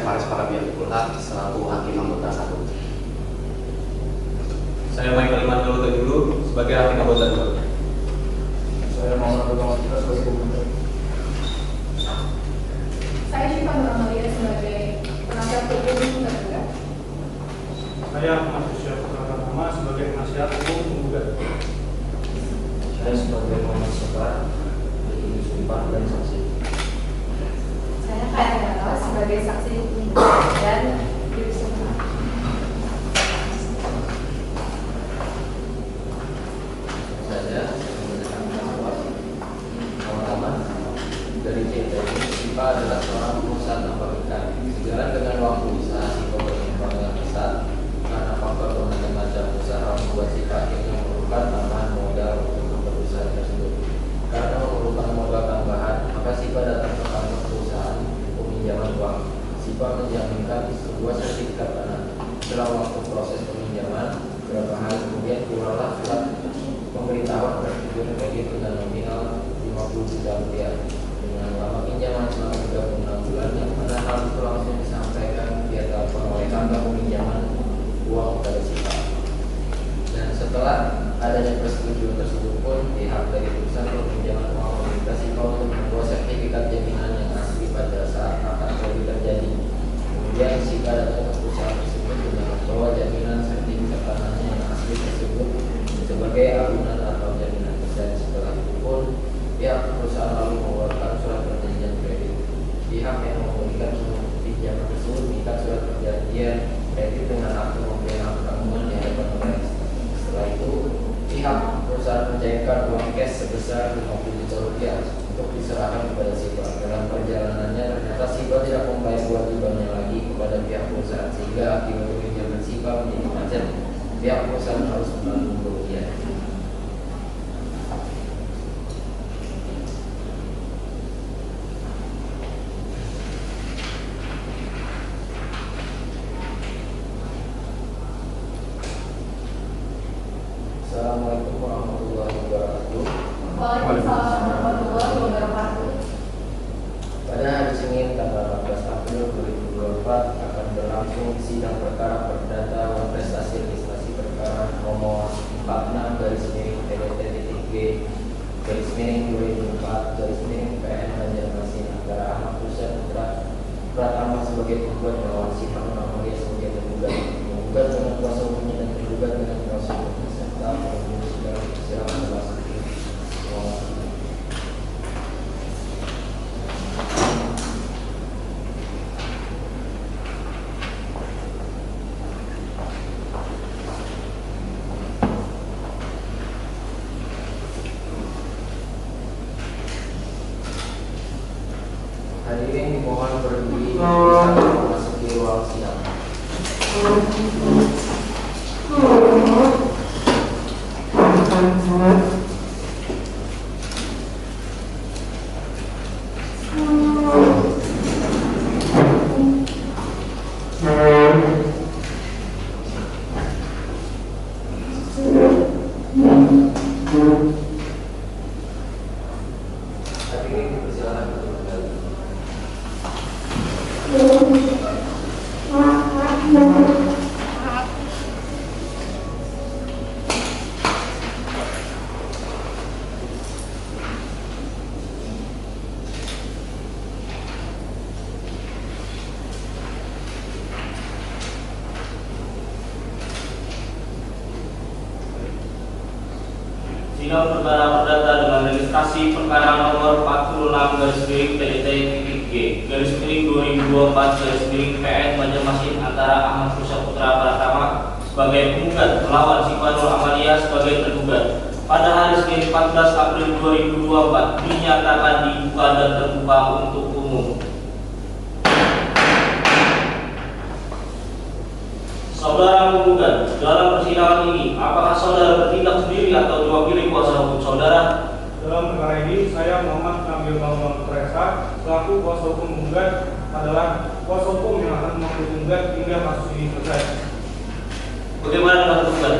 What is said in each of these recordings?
Faris Parabian Kulhak selaku hakim anggota 1. Saya Michael Iman dulu sebagai hakim anggota 2. Saya Muhammad Abdul Kita sebagai pembentuk. Saya Syifa Nur Amalia sebagai penasihat hukum tergugat. Saya Ahmad Syekh Purnama sebagai penasihat hukum penggugat. Saya sebagai Muhammad Sobar, jadi sumpah dan saksi. Saya Kaya Nala sebagai saksi penggugat dan juri sumpah. Saya menggunakan pengawas. Pertama, dari cerita ini, Sipa adalah seorang perusahaan tambang ikan. Sejalan dengan waktu usaha Sipa berkembang dengan pesat karena faktor berbagai macam usaha membuat Sipa akhirnya memerlukan tambahan modal untuk perusahaan tersebut. Karena memerlukan modal tambahan, maka Sipa datang ke kantor perusahaan peminjaman uang. Sipa menjaminkan sebuah sertifikat tanah. Setelah waktu proses peminjaman, beberapa hari kemudian keluarlah surat pemberitahuan persetujuan kredit dengan nominal 50 juta rupiah dengan lama pinjaman selama 36 bulan, yang mana hal itu langsung disampaikan via telepon oleh kantor peminjaman uang kepada Sipa. Dan setelah adanya persetujuan tersebut pun, pihak dari perusahaan peminjaman uang meminta Sipa untuk membuat sertifikat jaminan yang asli pada saat akan kredit terjadi. Kemudian Sipa datang ke perusahaan tersebut dengan membawa jaminan sertifikat tanahnya yang asli tersebut sebagai agunan atau jaminan pesan. Setelah itu pun pihak perusahaan lalu mengeluarkan surat perjanjian kredit. Pihak yang memberikan pinjaman tersebut mengikat surat perjanjian kredit dengan akte pemberian hak tanggungan di hadapan notaris. Setelah itu pihak perusahaan mencairkan uang cash sebesar 50 juta rupiah untuk diserahkan kepada Sipa. Dalam perjalanannya ternyata Sipa tidak membayar kewajibannya lagi kepada pihak perusahaan, sehingga akibat pinjaman Sipa menjadi macet. Pihak perusahaan harus menanggung kerugian. Assalamualaikum warahmatullahi wabarakatuh. Waalaikumsalam warahmatullahi wabarakatuh. Pada hari Senin tanggal 14 April 2024 akan berlangsung sidang perkara perdata dan prestasi legislasi perkara nomor 46/G/2004/PN Banjarmasin antara Ahmad Hussein Putra Pratama sebagai penggugat melawan Syifa Nur Amalia sebagai tergugat. Penggugat dengan kuasa hukumnya dan tergugat dengan kuasa hukumnya serta penghubung segala persidangan dalam hadirin dimohon berdiri bisa memasuki ruang sidang. Hadirin dipersilakan untuk kembali. Sidang perkara perdata dengan registrasi perkara nomor 46/G/2024/PN Banjarmasin antara Ahmad Hussein Putra Pratama sebagai penggugat melawan Syifa Nur Amalia sebagai tergugat pada hari Senin 14 April 2024 dinyatakan dibuka dan terbuka untuk umum. Saudara penggugat, dalam persidangan ini, apakah saudara bertindak sendiri atau diwakili kuasa hukum saudara? Dalam perkara ini, saya Muhammad Nabil Bambang Presa selaku kuasa hukum penggugat adalah kuasa hukum yang akan memanggil penggugat hingga kasus ini selesai. Bagaimana dengan penggugat?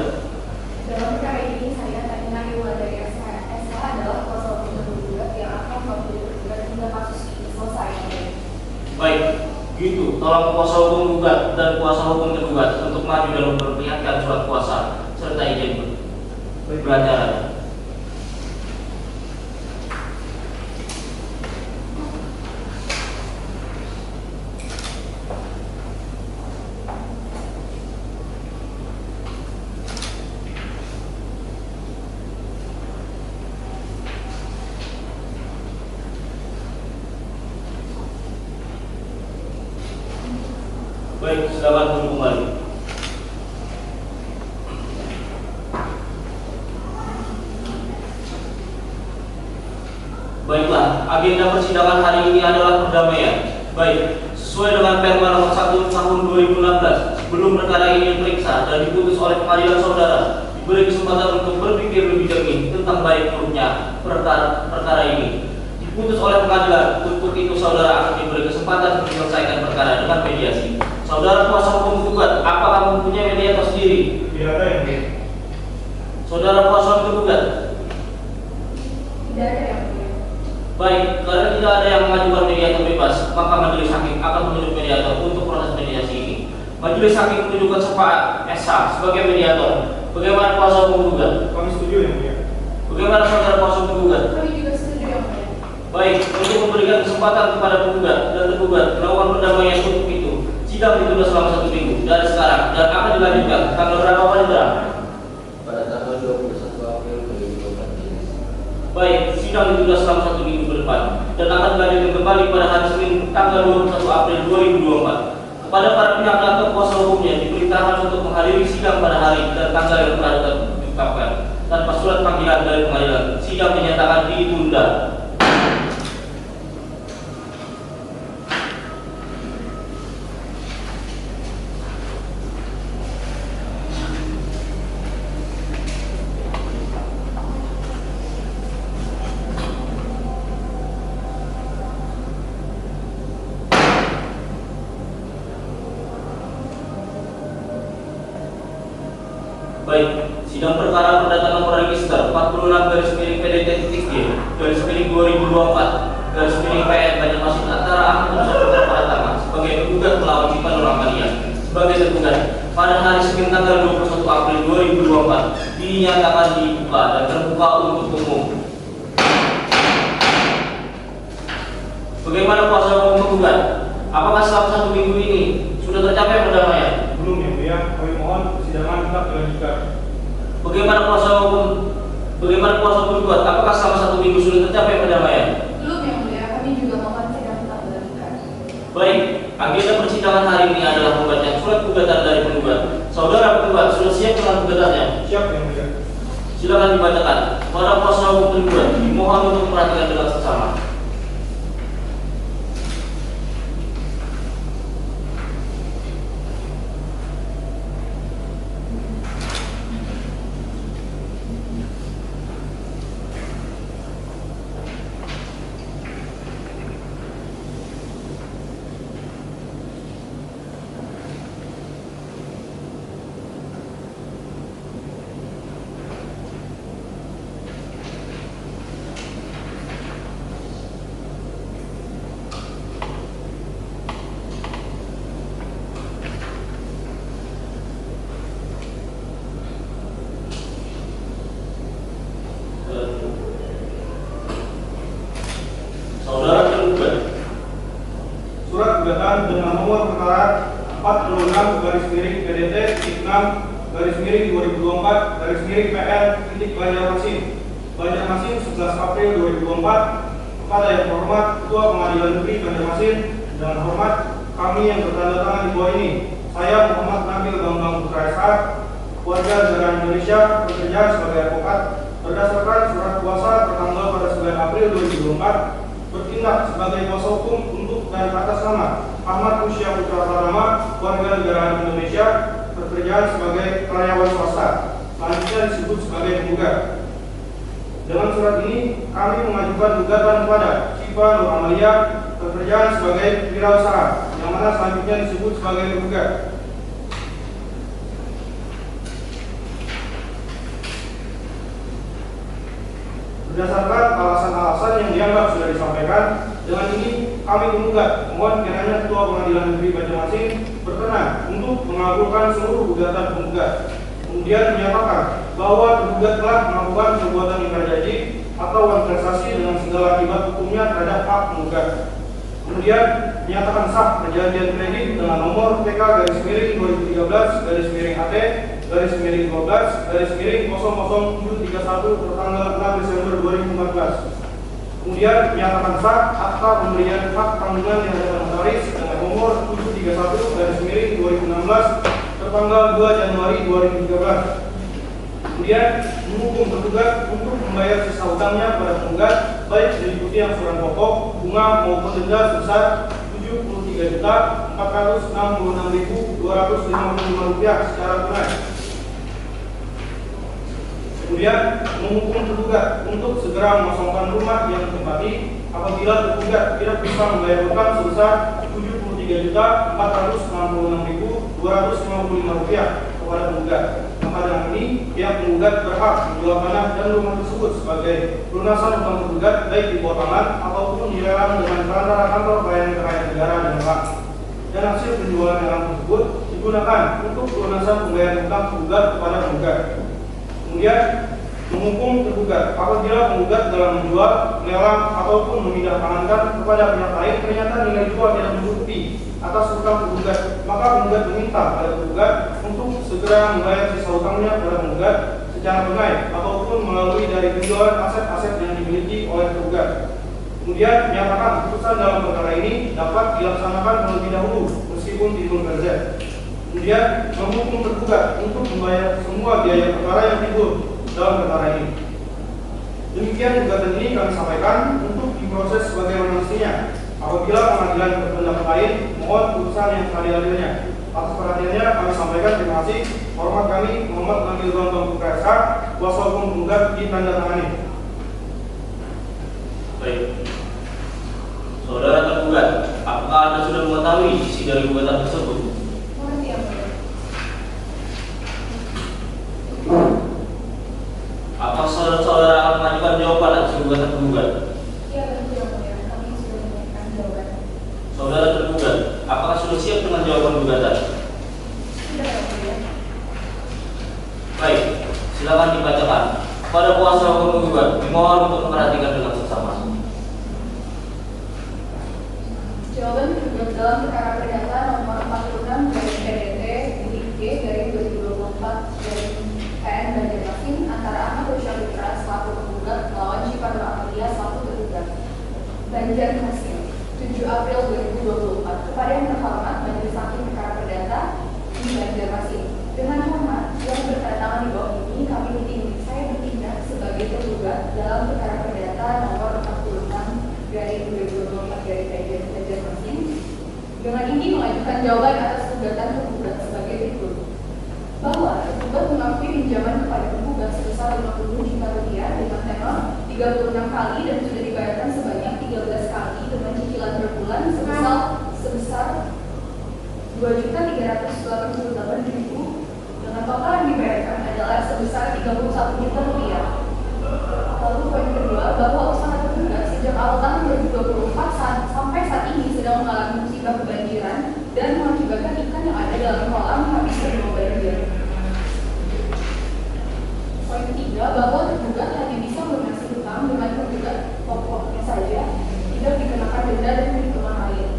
Dalam perkara ini, saya Taina Iwadari SH adalah kuasa hukum penggugat yang akan memanggil penggugat hingga kasus ini selesai. Baik, Gitu, tolong kuasa hukum gugat dan kuasa hukum tergugat untuk maju dan memperlihatkan surat kuasa serta izin beracara. Baik, silakan duduk kembali. Baiklah, agenda persidangan hari ini adalah perdamaian. Baik, sesuai dengan Perma nomor 1 tahun 2016, sebelum perkara ini diperiksa dan diputus oleh pengadilan saudara, diberi kesempatan untuk berpikir lebih jernih tentang baik buruknya perkara ini. Diputus oleh pengadilan, untuk itu saudara akan diberi kesempatan untuk menyelesaikan perkara dengan mediasi. Saudara kuasa hukum tergugat, apakah mempunyai mediator sendiri? Tidak ada yang mulia. Saudara kuasa hukum tergugat? Tidak ada yang mulia. Baik, karena tidak ada yang mengajukan mediator bebas, maka majelis hakim akan menunjuk mediator untuk proses mediasi ini. Majelis hakim menunjukkan Pak Esa sebagai mediator. Bagaimana kuasa hukum tergugat? Kami setuju yang mulia. Bagaimana saudara kuasa hukum tergugat? Kami juga setuju yang mulia. Baik, untuk memberikan kesempatan kepada penggugat dan tergugat melakukan perdamaian untuk itu, sidang ditunda selama 1 minggu dari sekarang dan akan dilanjutkan tanggal berapa Pak Indra? Pada tanggal 21 April 2014. Baik, sidang ditunda selama 1 minggu ke depan dan akan dilanjutkan kembali pada hari Senin tanggal 21 April 2024. Kepada para pihak dan kuasa hukumnya diperintahkan untuk menghadiri sidang pada hari dan tanggal yang telah ditetapkan tanpa surat panggilan dari pengadilan. Sidang dinyatakan ditunda. Baik, sidang perkara perdata nomor register 46/PDT-G/2024/PN Banjarmasin antara Ahmad Rusakut Pratama sebagai penggugat melawan Cipanul Amalia sebagai tergugat pada hari Senin tanggal 21 April 2024 dinyatakan dibuka dan terbuka untuk umum. Bagaimana kuasa hukum penggugat? Apakah selama 1 minggu ini sudah tercapai perdamaian? Belum yang mulia. Kami mohon persidangan tetap dilanjutkan. Bagaimana kuasa hukum penggugat? Apakah selama 1 minggu sudah tercapai perdamaian? Belum yang mulia. Kami juga mohon sidang tetap dilanjutkan. Baik, agenda persidangan hari ini adalah pembacaan surat gugatan dari penggugat. Saudara penggugat sudah siap dengan gugatannya? Siap yang mulia. Silakan dibacakan. Para kuasa hukum penggugat dimohon untuk perhatikan dengan seksama. Saudara tergugat, Surat gugatan dengan nomor perkara 46/6/2024/PN Banjarmasin 11 April 2024 kepada yang terhormat Ketua Pengadilan Negeri Banjarmasin. Dengan hormat kami yang bertanda tangan di bawah ini, saya Muhammad Nabil Bambang Putra SH, warga negara Indonesia, bekerja sebagai advokat berdasarkan surat kuasa tertanggal pada 9 April 2024 bertindak sebagai kuasa hukum untuk dan atas nama Ahmad Rusya Putra Pratama, warga negara Indonesia, bekerja sebagai karyawan swasta, selanjutnya disebut sebagai penggugat. Dengan surat ini kami mengajukan gugatan kepada Syifa Nur Amalia, bekerja sebagai wirausaha, yang mana selanjutnya disebut sebagai penggugat. Berdasarkan alasan-alasan yang dianggap sudah disampaikan, dengan ini kami penggugat mohon kiranya Ketua Pengadilan Negeri Banjarmasin berkenan untuk mengabulkan seluruh gugatan penggugat. Kemudian menyatakan bahwa tergugat telah melakukan perbuatan ingkar janji atau malversasi dengan segala akibat hukumnya terhadap hak penggugat. Kemudian menyatakan sah perjanjian kredit dengan nomor PK/2013/AT/12/12/00731 tertanggal 6 Desember 2014. Kemudian menyatakan sah akta pemberian hak tanggungan yang hadapan notaris dengan nomor 731/2016 tertanggal 2 Januari 2013. Kemudian menghukum tergugat untuk membayar sisa hutangnya kepada penggugat baik meliputi angsuran pokok, bunga maupun denda sebesar Rp73.466.255 secara tunai. Kemudian menghukum tergugat untuk segera mengosongkan rumah yang ditempati apabila tergugat tidak bisa membayar hutang sebesar Rp73.466.255 kepada penggugat. Maka dengan ini pihak penggugat berhak menjual tanah dan rumah tersebut sebagai pelunasan hutang tergugat baik di bawah tangan ataupun dilelang dengan perantara kantor pelayanan kekayaan negara dan bank. Dan hasil penjualan lelang tersebut digunakan untuk pelunasan pembayaran hutang tergugat kepada penggugat. Kemudian menghukum tergugat apabila penggugat dalam menjual, melelang ataupun memindahtangankan kepada pihak lain ternyata nilai jual tidak mencukupi atas hutang tergugat, maka penggugat meminta pada tergugat untuk segera membayar sisa hutangnya kepada penggugat secara tunai ataupun melalui dari penjualan aset-aset yang dimiliki oleh tergugat. Kemudian menyatakan putusan dalam perkara ini dapat dilaksanakan terlebih dahulu meskipun timbul berzat. Kemudian menghukum tergugat untuk membayar semua biaya perkara yang timbul dalam perkara ini. Demikian gugatan ini kami sampaikan untuk diproses sebagaimana mestinya. Apabila pengadilan berpendapat lain, mohon putusan yang seadil-adilnya. Atas perhatiannya kami sampaikan terima kasih. Hormat kami Muhammad Nabil Gontom PKSH, kuasa hukum penggugat ditandatangani. Baik. Saudara tergugat, apakah Anda sudah mengetahui isi dari gugatan tersebut? Mengerti yang mulia. Apa saudara akan mengajukan jawaban atas gugatan tergugat? Iya tentu yang mulia. Kami sudah memberikan jawaban. Saudara tergugat, apakah sudah siap dengan jawaban gugatan? Sudah yang mulia. Baik, silakan dibacakan. Pada kuasa hukum penggugat, dimohon untuk memperhatikan dengan seksama. Jawaban tergugat dalam perkara perdata nomor 46 dari PDT G dari 2024 dari KN Banjarmasin antara Ahmad Rusya Putra selaku penggugat melawan Cipanur Amalia selaku tergugat. Banjarmasin 7 April 2024 kepada yang terhormat Majelis Hakim Perkara Perdata di Banjarmasin. Dengan hormat yang bertanda di bawah ini saya bertindak sebagai tergugat dalam perkara perdata nomor 46 dari 2024 dari Banjarmasin. Dengan ini mengajukan jawaban atas gugatan tergugat sebagai berikut. Bahwa tergugat mengakui pinjaman kepada penggugat sebesar Rp50 juta dengan tenor 36 kali dan sudah dibayarkan sebanyak 13 kali dengan cicilan per bulan sebesar Rp2.388.000 dengan total yang dibayarkan adalah sebesar Rp31 juta. Lalu poin kedua, bahwa usaha tergugat sejak awal tahun 2024 sampai saat ini sedang mengalami musibah kebanjiran dan mengakibatkan ikan yang ada dalam kolam habis terbawa banjir. Poin ketiga, bahwa tergugat hanya bisa melunasi hutang dengan tergugat pokoknya saja, tidak dikenakan denda dan perhitungan lain.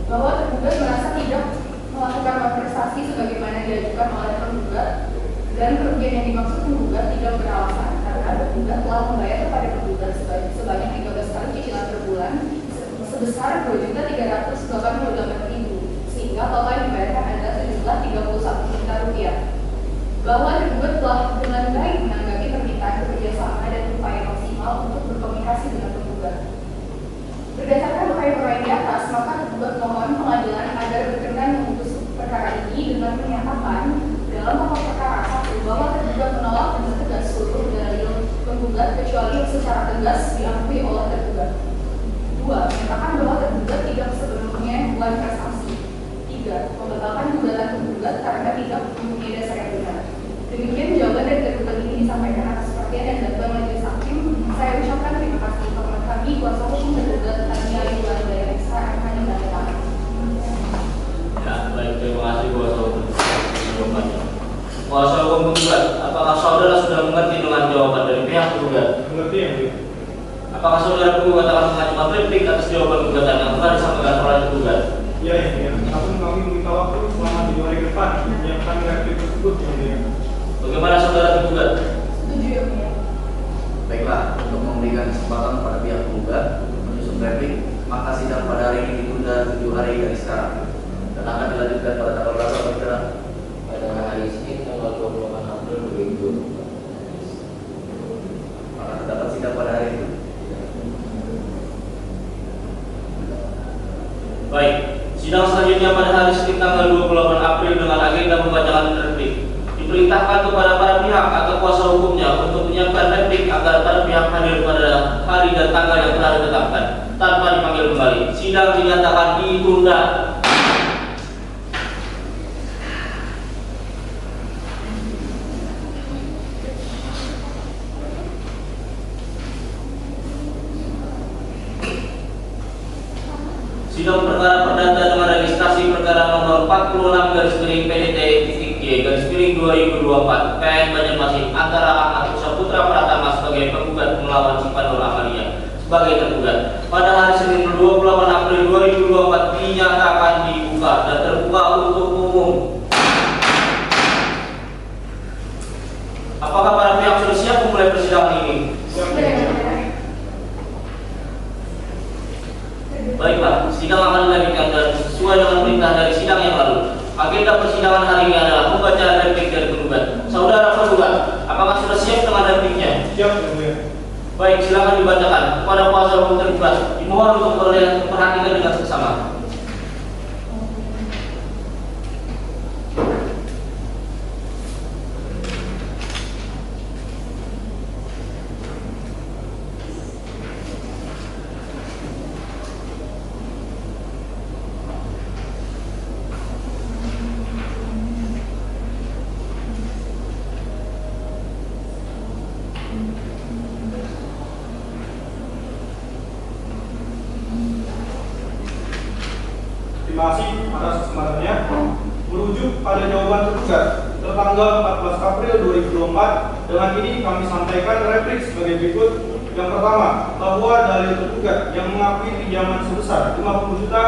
Bahwa tergugat merasa tidak melakukan malversasi sebagaimana diajukan oleh tergugat dan kerugian yang dimaksud tergugat tidak beralasan karena tergugat telah membayar kepada tergugat sebanyak 13 kali cicilan per bulan sebesar Rp2.388.000 sehingga total yang dibayarkan adalah sejumlah Rp31 juta. Bahwa tergugat telah dengan baik menanggapi permintaan kerjasama dan upaya maksimal untuk berkomunikasi dengan tergugat. Berdasarkan upaya-upaya di atas, maka tergugat mohon pengadilan agar berkenan memutus perkara ini dengan menyatakan dalam pokok perkara 1 bahwa tergugat menolak dengan tegas seluruh dalil penggugat kecuali yang secara tegas diakui oleh tergugat. 2. Menyatakan bahwa tergugat tidak sebelumnya membuat prestasi. 3. Membatalkan gugatan tergugat karena tidak mempunyai dasar yang benar. Demikian jawaban dari tergugat ini disampaikan atas perhatian dan datang majelis hakim. Saya ucapkan terima kasih kepada kami kuasa hukum tergugat Tania Yulandaya. Kuasa hukum penggugat, apakah saudara sudah mengerti dengan jawaban dari pihak penggugat? Mengerti yang mulia. Apakah saudara penggugat akan mengajukan replik atas jawaban gugatan yang telah disampaikan oleh penggugat? Ya, yang mulia. Namun kami meminta waktu selama 7 hari ke depan yang kami replik tersebut yang mulia. Bagaimana saudara penggugat? Setuju yang mulia. Baiklah, untuk memberikan kesempatan pada pihak penggugat untuk menyusun replik, maka sidang pada hari ini ditunda 7 hari dari sekarang dan akan dilanjutkan pada tanggal berapa, saudara? Pada hari Senin tanggal 28 April 2020. Maka terdapat sidang pada hari itu. Baik, sidang selanjutnya pada hari Senin tanggal 28 April dengan agenda pembacaan replik. Diperintahkan kepada para pihak atau kuasa hukumnya untuk menyiapkan replik agar para pihak hadir pada hari dan tanggal yang telah ditetapkan tanpa dipanggil kembali. Sidang dinyatakan ditunda. Sidang perkara perdata dengan registrasi perkara nomor 46/PDT-G/2024 PN Banjarmasin antara Ahmad Saputra Pratama sebagai penggugat melawan Sipanur Amalia sebagai tergugat pada hari Senin 28 April 2024 dinyatakan dibuka dan terbuka untuk umum. Apakah para pihak sudah siap memulai persidangan ini? Baiklah, sidang akan dilanjutkan dan sesuai dengan perintah dari sidang yang lalu. Agenda persidangan hari ini adalah pembacaan replik dari penggugat. Saudara penggugat, apakah sudah siap dengan repliknya? Siap yang mulia. Baik, silakan dibacakan kepada kuasa hukum tergugat. Dimohon untuk memperhatikan dengan seksama. Terima kasih atas kesempatannya. Merujuk pada jawaban tergugat tertanggal 14 April 2024, dengan ini kami sampaikan replik sebagai berikut. Yang pertama, bahwa dalil tergugat yang mengakui pinjaman sebesar 50 juta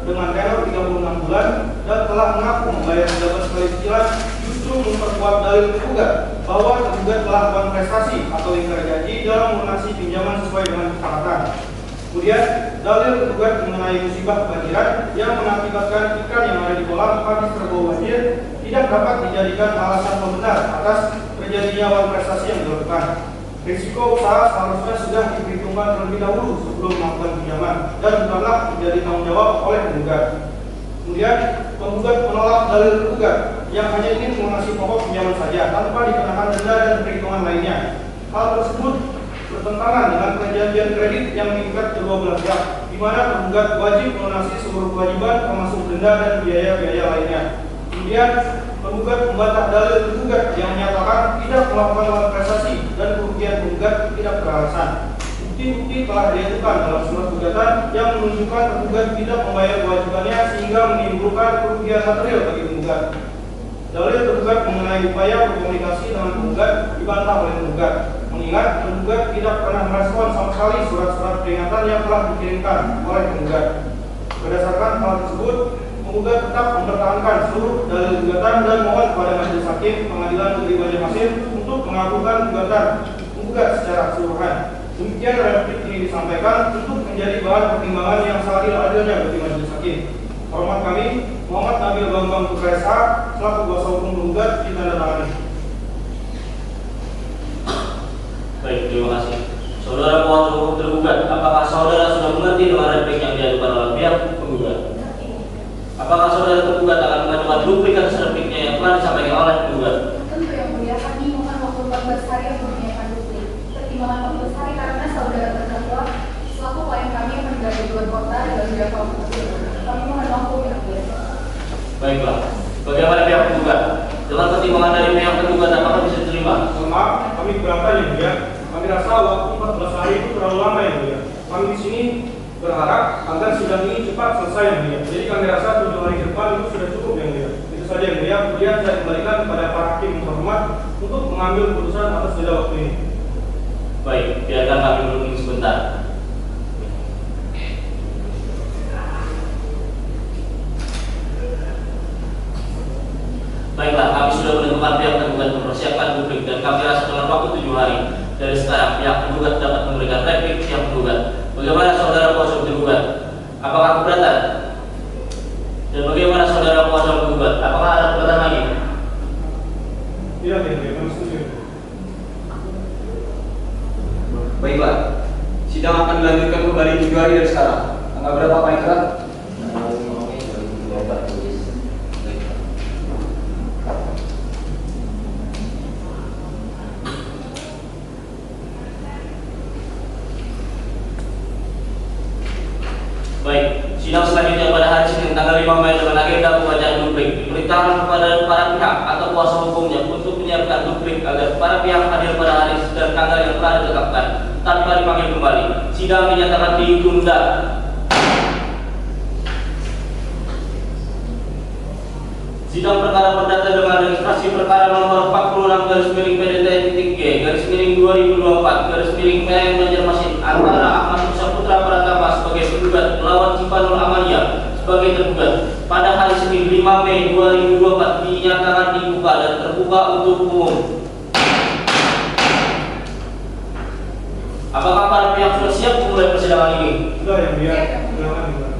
dengan tenor 36 bulan dan telah mengaku membayar pejabat sekali cicilan justru memperkuat dalil tergugat bahwa tergugat telah melakukan prestasi atau ingkar janji dalam melunasi pinjaman sesuai dengan kesepakatan. Kemudian, dalil tergugat mengenai musibah kebanjiran yang mengakibatkan ikan yang ada di kolam habis terbawa banjir tidak dapat dijadikan alasan pembenar atas terjadinya uang prestasi yang dilakukan. Risiko usaha seharusnya sudah diperhitungkan terlebih dahulu sebelum melakukan pinjaman dan bukanlah menjadi tanggung jawab oleh penggugat. Kemudian, penggugat menolak dalil tergugat yang hanya ingin melunasi pokok pinjaman saja tanpa dikenakan denda dan perhitungan lainnya. Hal tersebut bertentangan dengan perjanjian kredit yang mengikat kedua belah pihak, di mana penggugat wajib melunasi seluruh kewajiban termasuk denda dan biaya-biaya lainnya. Kemudian, penggugat membantah dalil tergugat yang menyatakan tidak melakukan uang prestasi dan kerugian penggugat tidak beralasan. Bukti-bukti telah diajukan dalam surat gugatan yang menunjukkan tergugat tidak membayar kewajibannya sehingga menimbulkan kerugian material bagi penggugat. Dalil tergugat mengenai upaya berkomunikasi dengan penggugat dibantah oleh penggugat, mengingat penggugat tidak pernah merespon sama sekali surat-surat peringatan yang telah dikirimkan oleh penggugat. Berdasarkan hal tersebut, penggugat tetap mempertahankan seluruh dalil gugatan dan mohon kepada Majelis Hakim Pengadilan Negeri Banjarmasin untuk mengabulkan gugatan penggugat secara keseluruhan. Demikian replik ini disampaikan untuk menjadi bahan pertimbangan yang seadil-adilnya bagi Majelis Hakim. Hormat kami, Muhammad Nabil Bambang Putra SH, selaku kuasa hukum penggugat, ditandatangani. Baik, terima kasih. Saudara kuasa hukum tergugat, apakah saudara sudah mengerti dengan replik yang diajukan oleh pihak penggugat? Apakah saudara tergugat akan mengajukan duplik atas repliknya yang telah disampaikan oleh penggugat? Tentu yang mulia, kami mohon waktu 14 hari untuk menyiapkan duplik. Pertimbangan 14 hari karena saudara terdakwa selaku klien kami yang menjadi dua kota dan juga kabupaten. Kami mohon waktu yang mulia. Baiklah, bagaimana pihak penggugat? Dengan pertimbangan dari pihak penggugat, apakah bisa diterima? Mohon maaf, kami keberatan yang mulia. Kami rasa waktu 14 hari itu terlalu lama yang mulia. Kami di sini berharap agar sidang ini cepat selesai yang mulia. Jadi kami rasa 7 hari ke depan itu sudah cukup yang mulia. Itu saja yang mulia. Kemudian saya kembalikan kepada para hakim yang terhormat untuk mengambil keputusan atas jeda waktu ini. Baik, biarkan kami menunggu sebentar. Baiklah, kami sudah menentukan pihak tergugat mempersiapkan duplik dan kami rasa dengan waktu 7 hari dari sekarang pihak tergugat dapat memberikan replik pihak tergugat. Bagaimana saudara kuasa tergugat? Apakah keberatan? Dan bagaimana saudara kuasa tergugat? Apakah ada keberatan lagi? Tidak, yang mulia, kami setuju. Baiklah, sidang akan dilanjutkan kembali 7 hari dari sekarang. Tanggal berapa Pak Ikrar? Tanggal 5 Mei 2024 tulis. Baik, sidang selanjutnya pada hari Senin tanggal 5 Mei dengan agenda pembacaan duplik. Diperintahkan kepada para pihak atau kuasa hukumnya untuk menyiapkan duplik agar para pihak hadir pada hari dan tanggal yang telah ditetapkan tanpa dipanggil kembali. Sidang dinyatakan ditunda. Sidang perkara perdata dengan registrasi perkara nomor 46/P-G/2024/PM antara Ahmad Musa Putra Pratama sebagai penggugat melawan Cipanul Amalia sebagai tergugat pada hari Senin 5 Mei 2024 dinyatakan dibuka dan terbuka untuk umum. Apakah para pihak sudah siap memulai persidangan ini? Sudah, yang mulia. Silakan.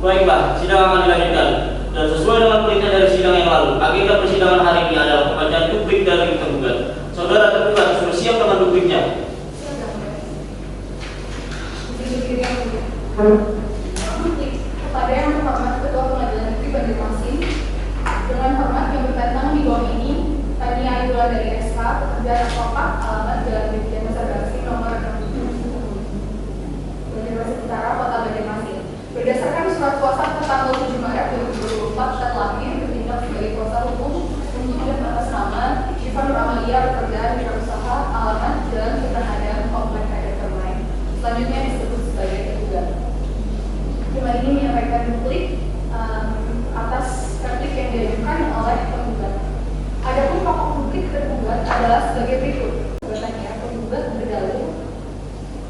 Baiklah, sidang akan dilanjutkan. Dan sesuai dengan perintah dari sidang yang lalu, agenda persidangan hari ini adalah pembacaan duplik dari tergugat. Saudara tergugat sudah siap dengan dupliknya? Kepada yang terhormat Ketua Pengadilan Negeri Banjarmasin, dengan hormat yang bertentangan di bawah ini, Tania Ayula dari SK, Jalan Kopak, alamat Jalan Brigjen Besar Banjarmasin nomor 67, Banjarmasin Utara, Kota Banjarmasin. Berdasarkan surat kuasa tanggal 7 Maret 2024 dan lahir bertindak sebagai kuasa hukum untuk dan atas nama Cipanul Amalia bekerja di usaha alamat Jalan Sultan Adam, Komplek Kader Termain. Selanjutnya disebut sebagai tergugat. Terima ini menyampaikan duplik atas replik yang diajukan oleh penggugat. Adapun pokok duplik tergugat adalah sebagai berikut. Gugatannya, penggugat berdalil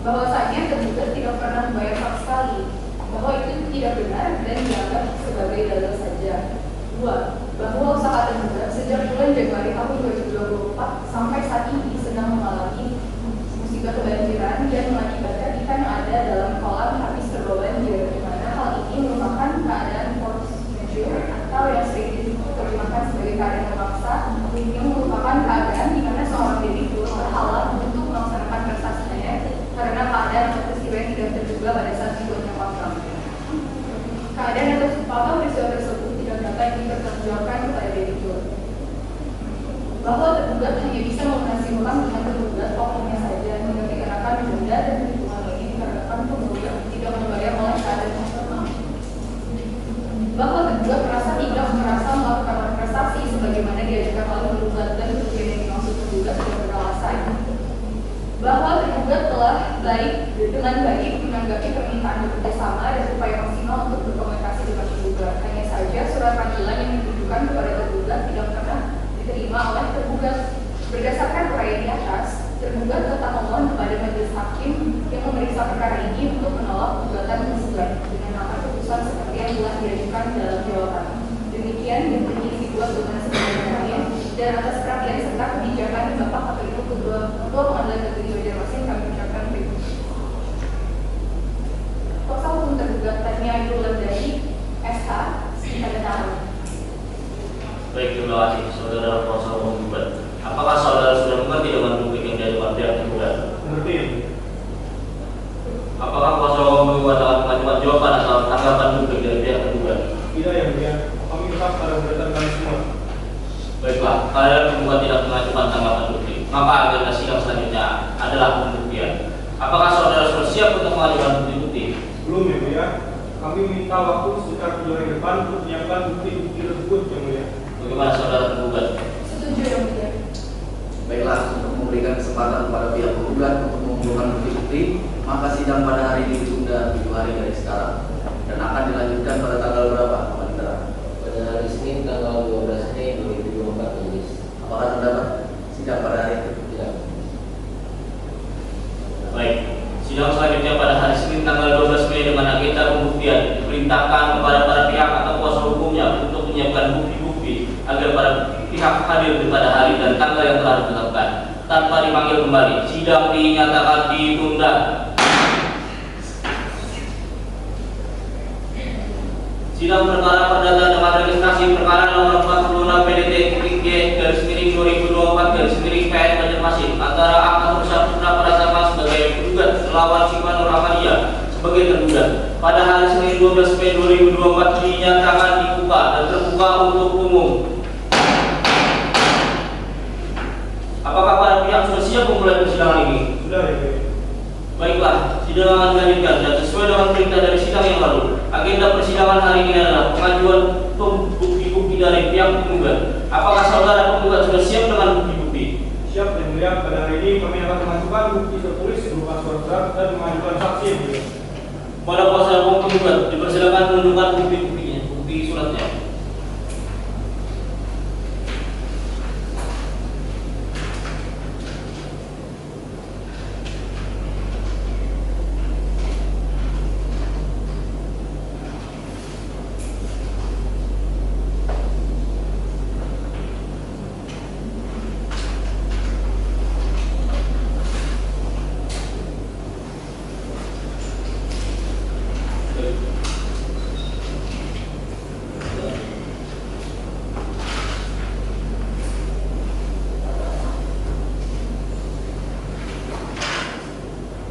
bahwasanya tergugat tidak pernah membayar sama sekali, bahwa itu tidak benar dan dianggap sebagai dalil saja. 2. Bahwa usaha tergugat sejak bulan Januari tahun 2024 sampai saat ini sedang mengalami musibah kebanjiran dan mengakibatkan ikan yang ada dalam kolam habis terbawa banjir, di mana hal ini merupakan keadaan force majeure atau yang sering diterjemahkan sebagai keadaan memaksa, yang merupakan keadaan di mana seorang debitur berhalang untuk melaksanakan transaksinya karena keadaan atau peristiwa yang tidak terduga pada saat dibuatnya kontrak. Keadaan atau peristiwa tersebut tidak dapat dipertanggungjawabkan kepada debitur. Bahwa tergugat hanya bisa melunasi hutang dengan tergugat pokoknya saja, hingga dikenakan denda dan perhitungan ini dikarenakan penggugat tidak membayar oleh keadaan eksternal. Bahwa tergugat merasa tidak merasa melakukan transaksi sebagaimana diajukan oleh tergugat dan kerugian yang dimaksud tergugat tidak beralasan. Bahwa tergugat telah dengan baik menanggapi permintaan bekerjasama dan upaya maksimal untuk berkomunikasi dengan tergugat. Hanya saja surat panggilan yang ditujukan kepada tergugat tidak pernah diterima oleh tergugat. Berdasarkan uraian di atas, tergugat tetap memohon kepada majelis hakim yang memeriksa perkara ini untuk menolak gugatan tergugat dengan amar putusan seperti yang telah diajukan dalam jawaban. Demikian yang dibuat dengan sebagaimana dan atas perhatian serta kebijakan Bapak Kapolri Ketua Pengadilan Negeri Banjarmasin kami ucapkan terima kasih. Kuasa hukum tergugat Tania Ayula dari SH Tanda Tangan. Baik, terima kasih saudara kuasa hukum tergugat. Apakah saudara sudah mengerti dengan duplik yang diajukan pihak tergugat? Mengerti. Apakah kuasa hukum tergugat akan mengajukan jawaban atau tanggapan duplik dari pihak tergugat? Tidak, yang mulia. Kami tetap pada gugatan kami semua. Baiklah, kalian tergugat tidak mengajukan tanggapan duplik, maka agenda sidang selanjutnya adalah pembuktian. Apakah saudara sudah siap untuk mengajukan bukti-bukti? Belum, yang mulia. Kami minta waktu sekitar 7 hari depan untuk menyiapkan bukti-bukti tersebut, yang mulia. Bagaimana saudara tergugat? Setuju, yang mulia. Baiklah, untuk memberikan kesempatan kepada pihak penggugat untuk mengumpulkan bukti-bukti, maka sidang pada hari ini ditunda 7 hari dari sekarang dan akan dilanjutkan pada tanggal berapa, Pak Mitra? Pada hari Senin tanggal 12 kemudian diperintahkan kepada para pihak atau kuasa hukumnya untuk menyiapkan bukti-bukti agar para pihak hadir pada hari dan tanggal yang telah ditetapkan tanpa dipanggil kembali. Sidang dinyatakan ditunda. Sidang perkara perdata dengan registrasi perkara nomor 46 PDT-G/2024/PN Banjarmasin antara Ahmad Rusya Putra Pratama sebagai penggugat melawan Siva Nur Amalia sebagai tergugat pada hari Senin 12 Mei 2024 dinyatakan dibuka dan terbuka untuk umum. Apakah para pihak sudah siap memulai persidangan ini? Sudah ya. Baiklah, sidang akan dilanjutkan dan sesuai dengan perintah dari sidang yang lalu. Agenda persidangan hari ini adalah pengajuan bukti-bukti dari pihak penggugat. Apakah saudara penggugat sudah siap dengan bukti-bukti? Siap yang mulia. Pada hari ini kami akan mengajukan bukti tertulis berupa surat dan mengajukan saksi yang mulia. Pada kuasa hukum penggugat dipersilakan menunjukkan bukti-buktinya, bukti suratnya.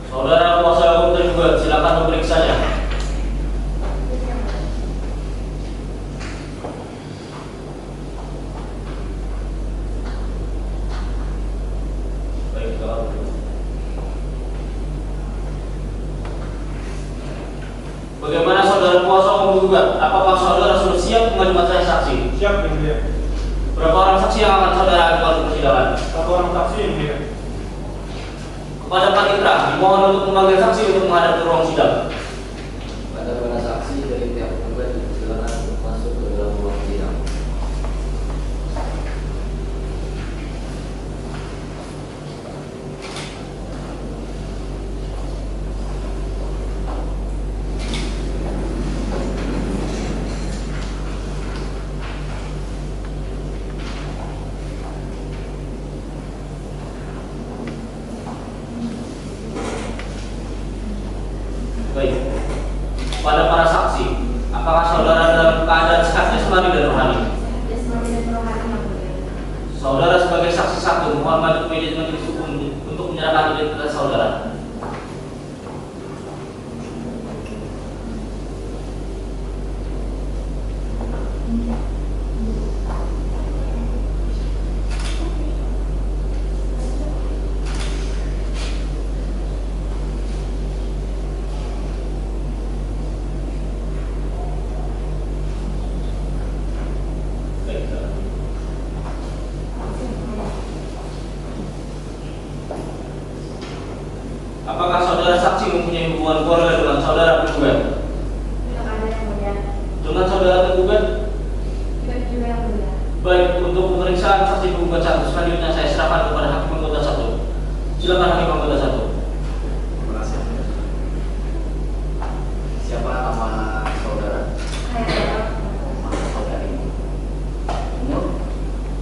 Saudara kuasa hukum tergugat, silakan memeriksanya. Baiklah. Bagaimana saudara kuasa hukum tergugat? Apakah saudara sudah siap mengajukan saya saksi? Siap yang mulia. Berapa orang saksi yang akan saudara ajukan untuk persidangan? 1 orang saksi yang mulia. Kepada panitera, dimohon untuk memanggil saksi untuk menghadap ke ruang sidang. Pada para saksi dari pihak penggugat dipersilakan untuk masuk ke dalam ruang sidang. Baik. Pada para saksi, apakah saudara dalam keadaan sehat jasmani dan rohani? Jasmani dan rohani yang mulia. Saudara sebagai saksi satu mohon maju ke meja majelis hukum untuk menyerahkan identitas saudara. Baiklah. Apakah saudara saksi mempunyai hubungan keluarga dengan saudara penggugat? Tidak ada yang mulia. Dengan saudara penggugat? Tidak juga yang mulia. Baik, untuk pemeriksaan saksi penggugat satu selanjutnya saya serahkan kepada hakim anggota satu. Silakan hakim anggota satu. Terima kasih. Siapa nama saudara? Saya adalah Nama saudari. Umur?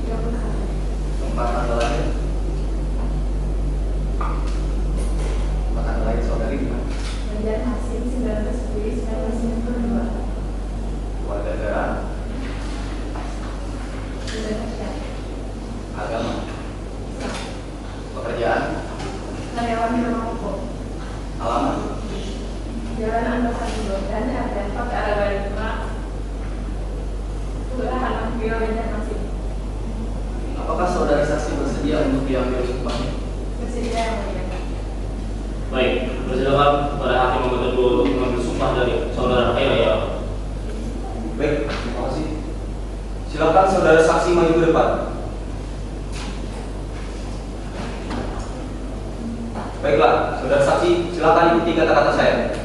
31. Tempat tanggal lahir? Tempat tanggal lahir saudari di mana? Banjarmasin 19 Juli 1992. Warga negara? Indonesia. Agama? Pekerjaan? Karyawan di rumah hukum. Alamat? Jalan Antasari dan Hardan Kota Arabarima. Kelurahan Mangkio Banjarmasin. Apakah saudara saksi bersedia untuk diambil sumpahnya? Bersedia yang mulia. Baik, persilakan kepada hakim anggota dua untuk mengambil sumpah dari saudara ya. Baik, terima kasih. Silakan saudara saksi maju ke depan. Baiklah, saudara saksi, silakan ikuti kata-kata saya.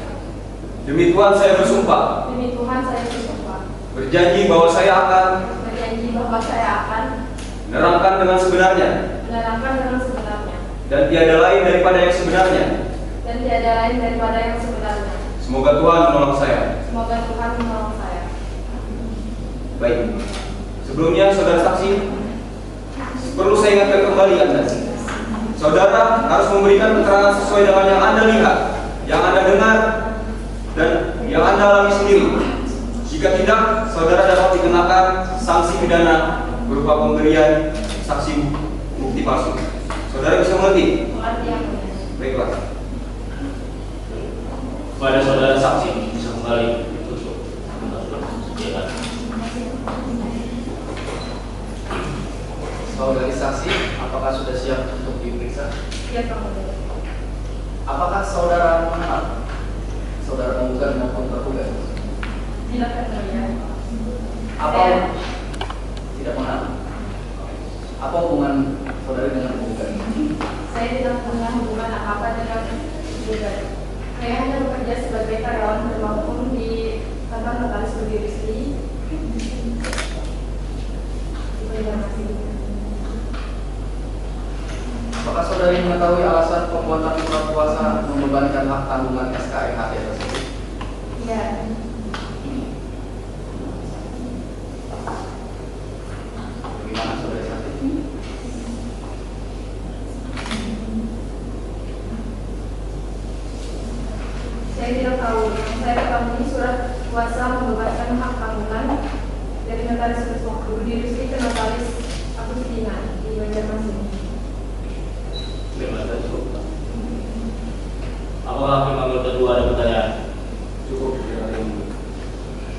Demi Tuhan saya bersumpah, Demi Tuhan saya bersumpah. berjanji bahwa saya akan Berjanji bahwa saya akan menerangkan dengan sebenarnya menerangkan dengan sebenarnya dan tiada lain daripada yang sebenarnya dan tiada lain daripada yang sebenarnya. Semoga Tuhan menolong saya. Semoga Tuhan menolong saya. Baik. Sebelumnya, saudara saksi, perlu saya ingatkan kembali Anda. Saudara harus memberikan keterangan sesuai dengan yang Anda lihat, yang Anda dengar, dan yang Anda alami sendiri. Jika tidak, saudara dapat dikenakan sanksi pidana berupa pemberian saksi bukti palsu. Saudara bisa mengerti? Mengerti yang mulia. Baiklah. Kepada saudara saksi bisa kembali ditutup. Sediakan. Saudari saksi, apakah sudah siap untuk diperiksa? Siap yang mulia. Apakah saudara mengenal saudara penggugat maupun tergugat? Tidak yang mulia. Apa tidak mengenal? Apa hubungan saudari dengan penggugat? Saya tidak punya hubungan apa-apa dengan penggugat. Saya hanya bekerja sebagai karyawan bermaupun di kantor notaris Budi Rizky. Apakah saudari mengetahui alasan pembuatan surat kuasa membebankan hak tanggungan SKEHT tersebut? Iya. Bagaimana saudari saksi? Saya tidak tahu. Yang saya ketahui surat kuasa membebankan hak tanggungan dari notaris Budi Rizky ke notaris Agustina di Banjarmasin. Bagaimana cukup? Apakah hakim panggil kedua ada pertanyaan? Cukup.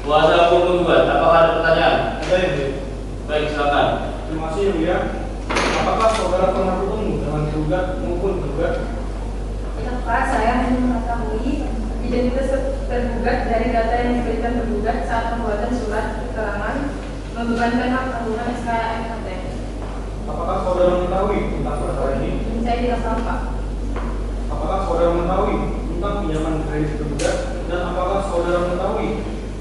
Kuasa hukum penggugat, apakah ada pertanyaan? Ada yang mulia. Baik, silakan. Terima kasih yang mulia. Apakah saudara pernah bertemu dengan tergugat maupun tergugat? Tidak, Pak, saya hanya mengetahui identitas tergugat dari data yang diberikan tergugat saat pembuatan surat keterangan membebankan hak tanggungan SKEHT. Apakah saudara mengetahui tentang perkara ini? Saya tidak tahu, Pak. Apakah saudara mengetahui tentang pinjaman kredit tergugat? Dan apakah saudara mengetahui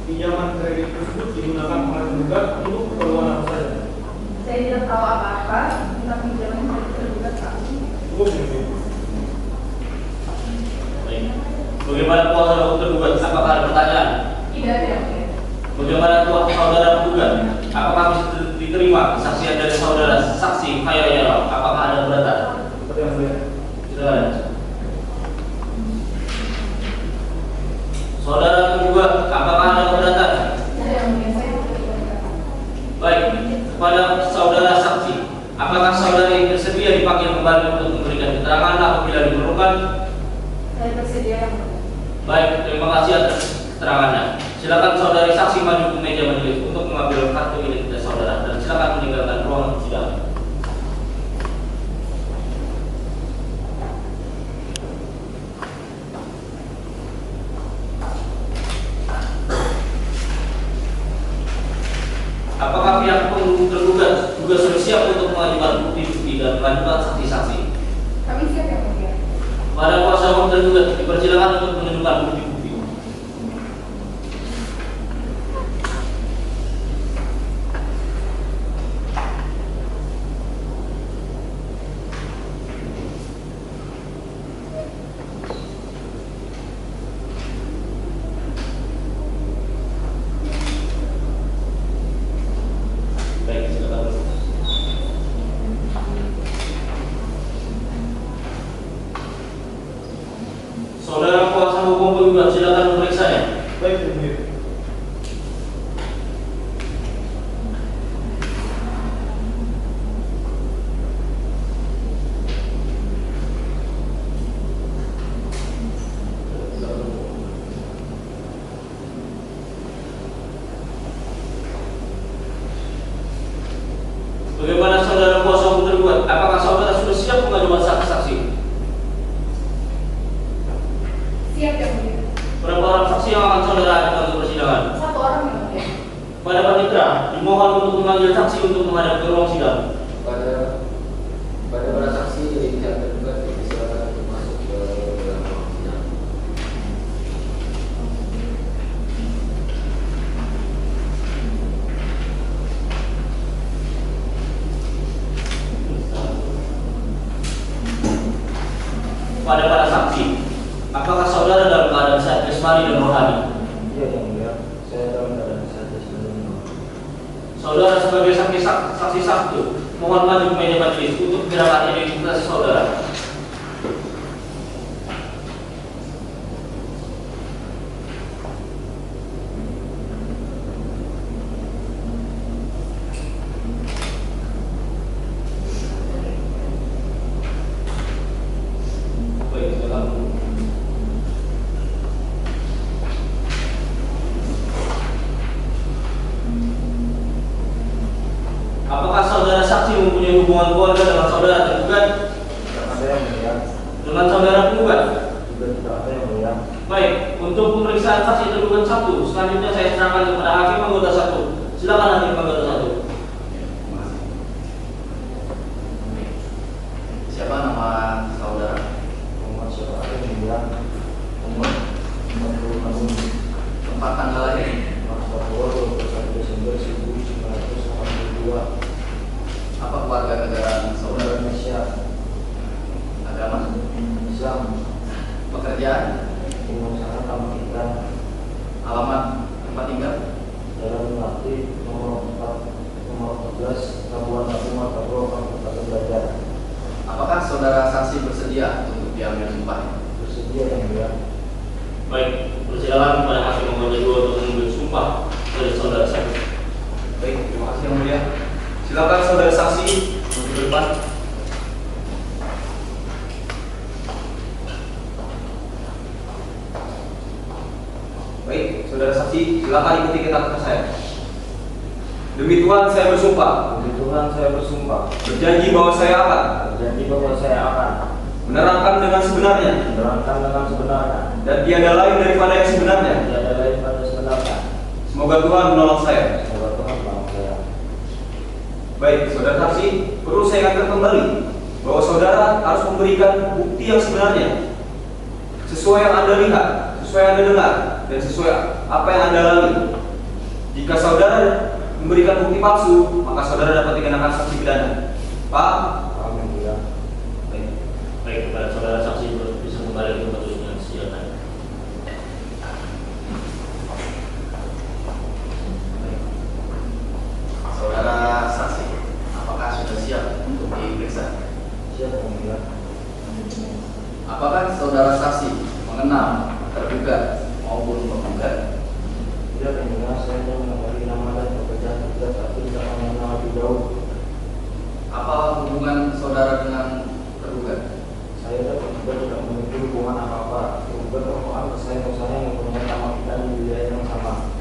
pinjaman kredit tersebut digunakan oleh tergugat untuk keperluan apa saja? Saya tidak tahu apa-apa tentang pinjaman kredit tergugat, Pak. Cukup yang mulia. Baik. Bagaimana kuasa hukum tergugat? Apakah ada pertanyaan? Tidak ada yang mulia. Bagaimana kuasa saudara penggugat? Apakah bisa diterima kesaksian dari saudara saksi Khairiyah? Apakah ada keberatan? Seperti yang mulia. Silakan. Saudara penggugat, apakah ada keberatan? Tidak ada yang mulia. Saya tidak keberatan. Baik. Kepada saudara saksi, apakah saudari bersedia dipanggil kembali untuk memberikan keterangan apabila diperlukan? Saya bersedia yang mulia. Baik, terima kasih atas keterangannya. Silakan saudari saksi maju ke meja majelis untuk mengambil kartu identitas saudara dan silakan meninggalkan ruangan persidangan. Apakah pihak tergugat juga sudah siap untuk mengajukan bukti-bukti dan mengajukan saksi-saksi? Kami siap yang mulia. Pada kuasa hukum tergugat dipersilakan untuk menunjukkan bukti-bukti. Baik, silakan. Saudara kuasa hukum penggugat silakan memeriksanya. Baik yang mulia. Bagaimana saudara kuasa hukum tergugat? Apakah saudara sudah siap mengajukan saksi-saksi? Siap yang mulia. Berapa orang saksi yang akan saudara ajukan untuk persidangan? Satu orang yang mulia. Pada panitera, dimohon untuk memanggil saksi untuk menghadap ke ruang sidang. Pada para saksi dari pihak tergugat dipersilakan untuk masuk ke dalam ruang sidang. Pada para saksi, apakah saudara dalam keadaan sehat jasmani dan rohani Iya yang mulia, saya dalam keadaan sehat sebelumnya. Saudara sebagai saksi satu, mohon maju ke meja majelis untuk menyerahkan identitas saudara. Baik, silakan. Apakah saudara saksi mempunyai hubungan keluarga dengan saudara tergugat? Tidak ada yang mulia. Dengan saudara penggugat? Juga tidak ada yang mulia. Baik, untuk pemeriksaan saksi tergugat 1, selanjutnya saya serahkan kepada hakim anggota 1. Silakan hakim anggota 1. Siapa nama saudara? Muhammad siapa ada yang mulia? Muhammad Agung. Tempat tanggal lahir? Papua 21 Desember 1982. Apa keluarga negaraan saudara? Indonesia. Agama? Islam. Pekerjaan? Pengusaha tambang ikan. Alamat tempat tinggal? Jalan Melati nomor 14 Labuan Agung Matago Kabupaten Banjar. Apakah saudara saksi bersedia untuk diambil sumpah? Bersedia yang mulia. Baik, persilakan kepada hakim anggota 2 untuk mengambil sumpah dari saudara saksi. Baik, terima kasih yang mulia. Silakan saudara saksi untuk ke depan. Baik, saudara saksi, silakan ikuti kata-kata saya. Demi Tuhan saya bersumpah. Demi Tuhan saya bersumpah. Berjanji bahwa saya akan Berjanji bahwa saya akan menerangkan dengan sebenarnya menerangkan dengan sebenarnya dan tiada lain daripada yang sebenarnya. tidak ada lain pada sebenarnya. Semoga Tuhan menolong saya. Semoga Tuhan menolong saya. Baik, saudara saksi, perlu saya ingatkan kembali bahwa saudara harus memberikan bukti yang sebenarnya, sesuai yang Anda lihat, sesuai yang Anda dengar, dan sesuai apa yang Anda alami. Jika saudara memberikan bukti palsu, maka saudara dapat dikenakan sanksi pidana. Pak? Amin ya. Baik. Baik, kepada saudara saksi bisa kembali ke tempat duduk dengan silakan. Saudara saksi, apakah sudah siap untuk diperiksa? Siap yang mulia. Apakah saudara saksi mengenal tergugat maupun penggugat? Tidak yang mulia, saya hanya mengetahui nama dan pekerjaan tergugat tapi tidak mengenal lebih jauh. Apa hubungan saudara dengan tergugat? Saya dan tergugat tidak memiliki hubungan apa-apa. Tergugat merupakan pesaing usaha yang mempunyai tambang ikan di wilayah yang sama.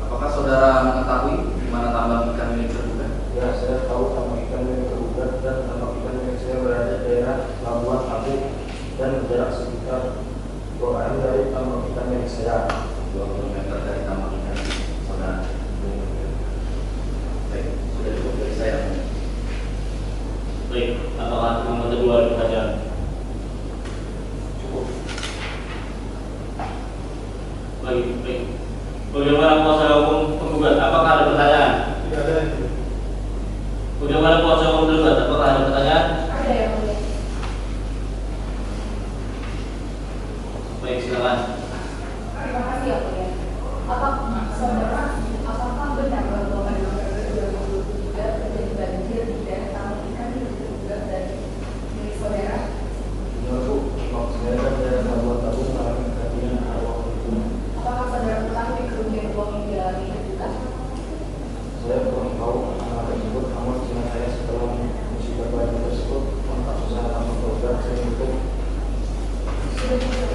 Apakah saudara mengetahui di mana tambang ikan milik tergugat? Ya, saya tahu tambang ikan milik tergugat dan tambang ikan milik saya berada di daerah Labuan Agung dan jarak sekitar 2 km dari tambang ikan milik saya. 2 km dari tambang ikan saudara. Baik, sudah cukup dari saya. Baik, apakah anggota 2 ada pertanyaan? Cukup. Baik, baik. Bagaimana kuasa hukum penggugat? Apakah ada pertanyaan? Tidak ada yang mulia. Bagaimana kuasa hukum tergugat? Apakah ada pertanyaan? Ada yang mulia. Baik, silakan. Terima kasih ya mulia. Apakah saudara, apakah benar bahwa pada November 2023 terjadi banjir di daerah tambang ikan yang tergugat dan milik saudara? Benar Bu, waktu saya dan daerah Labuan Agung mengalami kejadian arwah hukum. Apakah saudara mengetahui kerugian uang yang dialami tergugat? Saya kurang tahu hal tersebut, namun seingat saya setelah musibah banjir tersebut, kontak usaha tambang tergugat saya tutup. Sudah cukup.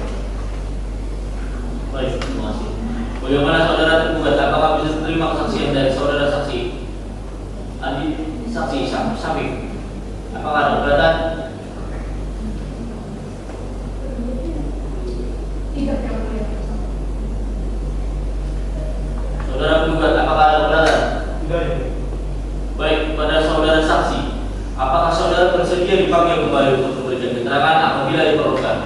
Baik, terima kasih. Bagaimana saudara tergugat? Apakah bisa menerima kesaksian dari saudara saksi Andi saksi Syamik? Apakah ada keberatan? Tidak yang mulia. Saudara tergugat, apakah ada keberatan? Tidak yang mulia. Baik, kepada saudara saksi, apakah saudara bersedia dipanggil kembali untuk memberikan keterangan apabila diperlukan?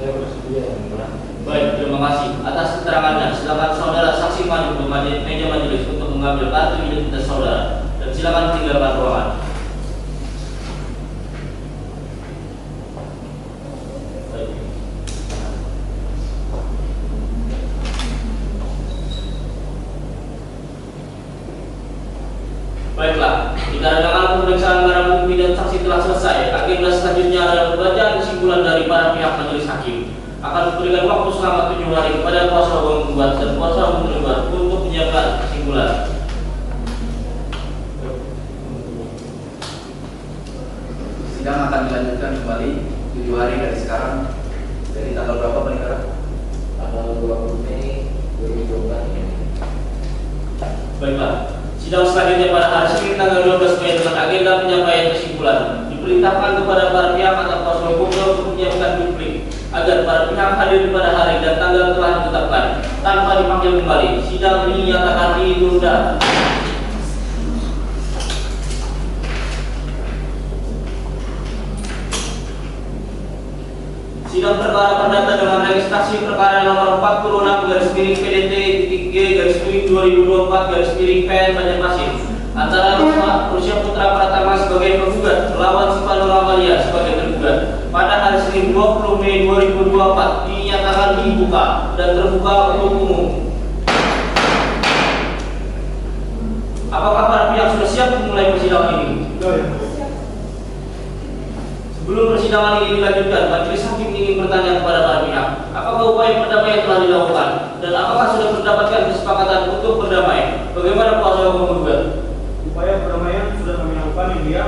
Saya bersedia yang mulia. Baik, terima kasih atas keterangannya. Silakan saudara saksi maju ke meja majelis untuk mengambil kartu identitas saudara dan silakan tinggalkan ruangan. Baik. memberikan waktu selama 7 hari kepada kuasa hukum penggugat dan kuasa hukum tergugat untuk menyiapkan kesimpulan. Sidang akan dilanjutkan kembali 7 hari dari sekarang. Dari tanggal berapa peningkatan? Tanggal 20 Mei 2024 ini. Baiklah, sidang selanjutnya pada hari Senin tanggal 12 Mei dengan agenda penyampaian kesimpulan. Diperintahkan kepada para pihak atau kuasa hukum untuk menyiapkan duplik agar para pihak hadir pada hari dan tanggal telah ditetapkan tanpa dipanggil kembali. Sidang ini nyatakan ditunda. Sidang perkara perdata dengan registrasi perkara nomor 46/PDT-G/2024/PN Banjarmasin antara Rusya Putra Pratama sebagai penggugat melawan Sipanur Amalia sebagai tergugat pada hari Senin 20 Mei 2024 dinyatakan dibuka dan terbuka untuk umum. Apakah para pihak sudah siap memulai persidangan ini? Sebelum persidangan ini dilanjutkan, majelis hakim ingin bertanya kepada para pihak, apakah upaya perdamaian telah dilakukan dan apakah sudah mendapatkan kesepakatan untuk berdamai? Bagaimana kuasa hukum penggugat? Upaya perdamaian sudah kami lakukan yang dia,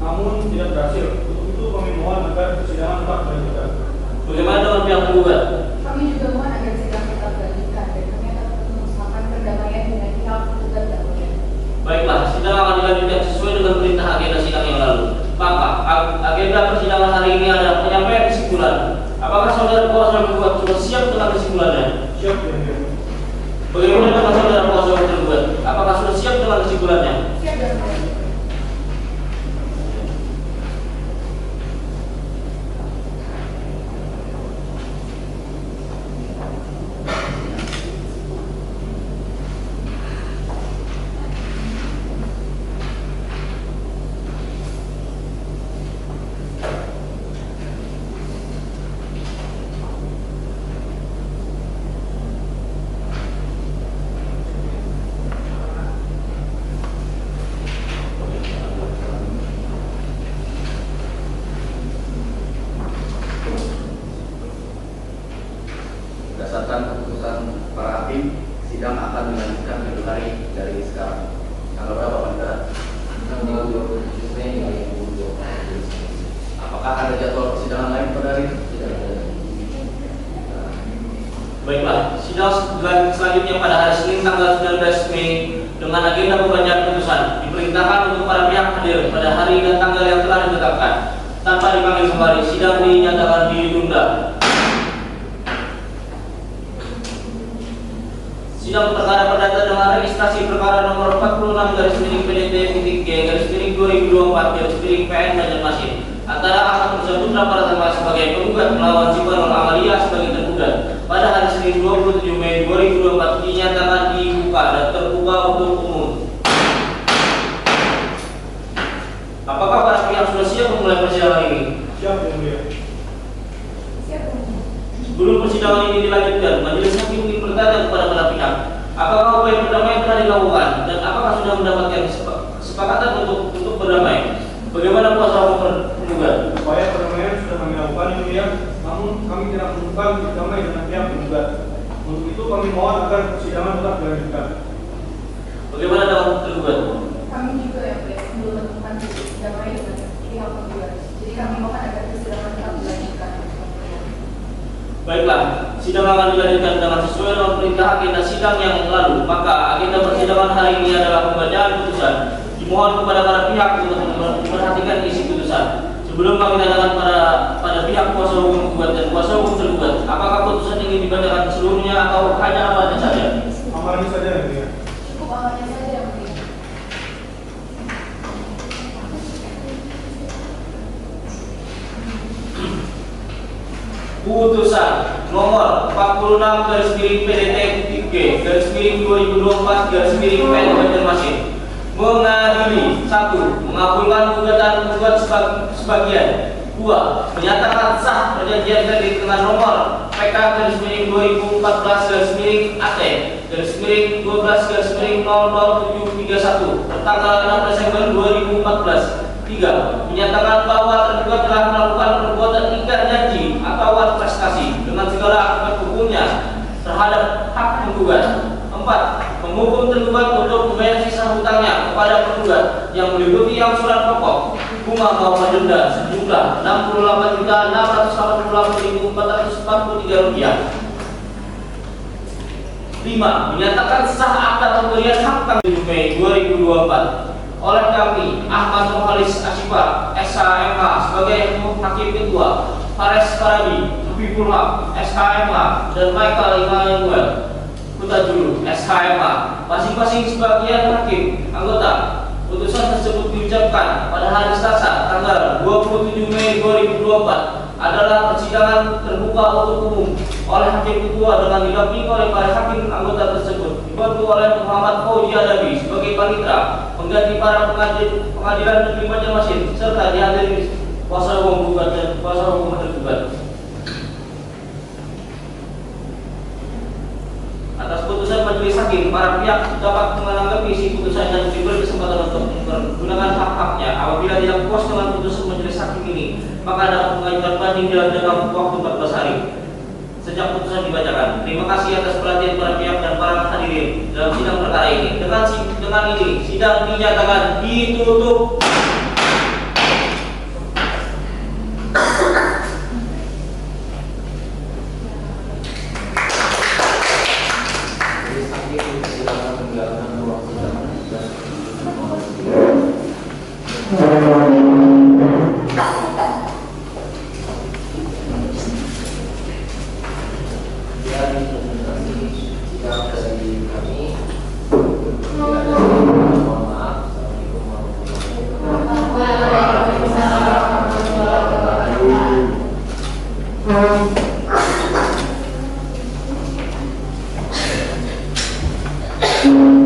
namun tidak berhasil. Untuk itu kami mohon agar persidangan tetap dilanjutkan. Bagaimana dengan pihak penggugat? Kami juga mohon agar sidang tetap dilanjutkan dan kami akan mengusahakan perdamaian dengan pihak penggugat dan penggugat. Baiklah, sidang akan dilanjutkan sesuai dengan perintah agenda sidang yang lalu. Maka, agenda persidangan hari ini adalah penyampaian kesimpulan. Apakah saudara kuasa penggugat sudah siap dengan kesimpulannya? Siap yang dia. Bagaimana dengan saudara kuasa hukum tergugat? Apakah sudah siap dengan kesimpulannya? Siap dan siap. Berdasarkan keputusan para hakim, sidang akan dilanjutkan 7 hari dari sekarang. Tanggal berapa peningkatan? Tanggal 27 Mei 2024. Apakah ada jadwal persidangan lain pada hari ini? Tidak ada. Baiklah, sidang selanjutnya pada hari Senin tanggal 19 Mei dengan agenda pembacaan putusan diperintahkan untuk para pihak hadir pada hari dan tanggal yang telah ditetapkan tanpa dipanggil kembali. Sidang dinyatakan ditunda. Sidang perkara perdata dengan registrasi perkara nomor 46/PDT-G/2024/PN Banjarmasin antara Ahmad Rusya Putra Pratama sebagai penggugat melawan Sipanur Amalia sebagai tergugat pada hari Senin 27 Mei 2024 dinyatakan dibuka dan terbuka untuk umum. Apakah para pihak sudah siap memulai persidangan ini? Siap yang dia. Siap dan siap. Sebelum persidangan ini dilanjutkan, majelis hakim ingin bertanya kepada para pihak, apakah upaya perdamaian telah dilakukan dan apakah sudah mendapatkan kesepakatan untuk berdamai? Bagaimana kuasa hukum penggugat? Upaya perdamaian sudah kami lakukan yang dia, namun kami tidak menemukan berdamai dengan pihak penggugat. Untuk itu kami mohon agar persidangan tetap dilanjutkan. Bagaimana dengan tergugat? Kami juga yang belum menemukan damai dengan pihak penggugat. Jadi kami mohon agar persidangan tetap dilanjutkan. Baiklah, sidang akan dilanjutkan dengan sesuai dengan perintah agenda sidang yang lalu. Maka agenda persidangan hari ini adalah pembacaan putusan. Dimohon kepada para pihak untuk memperhatikan isi putusan. Sebelum kami tanyakan pada pihak kuasa hukum penggugat dan kuasa hukum tergugat, apakah putusan ingin dibacakan seluruhnya atau hanya amalnya saja? Amalnya saja yang dia. Cukup awalnya saja yang penting. Putusan nomor 46/PDT-G/2024/PN Banjarmasin mengadili 1. Mengabulkan gugatan penggugat sebagian. 2. Menyatakan sah perjanjian kredit dengan nomor PK-2014/AT/12/000731 tertanggal 6 Desember 2014. 3. Menyatakan bahwa tergugat telah melakukan perbuatan ingkar janji atau melawan prestasi dengan segala akibat hukumnya terhadap hak penggugat. 4. Menghukum tergugat untuk membayar sisa hutangnya kepada penggugat yang meliputi angsuran pokok, bunga maupun denda sejumlah Rp68.688.443. 5. Menyatakan sah akta pemberian hak tanggal 7 Mei 2024 oleh kami Ahmad Mohalis Asyifa SHMH sebagai Hakim Ketua, Fares Farabi, Habibul Haq SHMH, dan Michael Immanuel Hutajulu SHMH masing-masing sebagian hakim anggota. Putusan tersebut diucapkan pada hari Selasa tanggal 27 Mei 2024 adalah persidangan terbuka untuk umum oleh Hakim Ketua dengan didampingi oleh para hakim anggota tersebut, dibantu oleh Muhammad Fauzi Adabi sebagai panitera pengganti para pengadilan negeri Banjarmasin, serta dihadiri kuasa hukum gugat dan kuasa hukum tergugat. Atas putusan majelis hakim, para pihak dapat menanggapi isi putusan dan diberi kesempatan untuk menggunakan hak-haknya. Apabila tidak puas dengan putusan majelis hakim ini, maka dapat mengajukan banding dalam waktu 14 hari sejak putusan dibacakan. Terima kasih atas perhatian para pihak dan para hadirin dalam sidang perkara ini. Dengan ini, sidang dinyatakan ditutup. Thank you.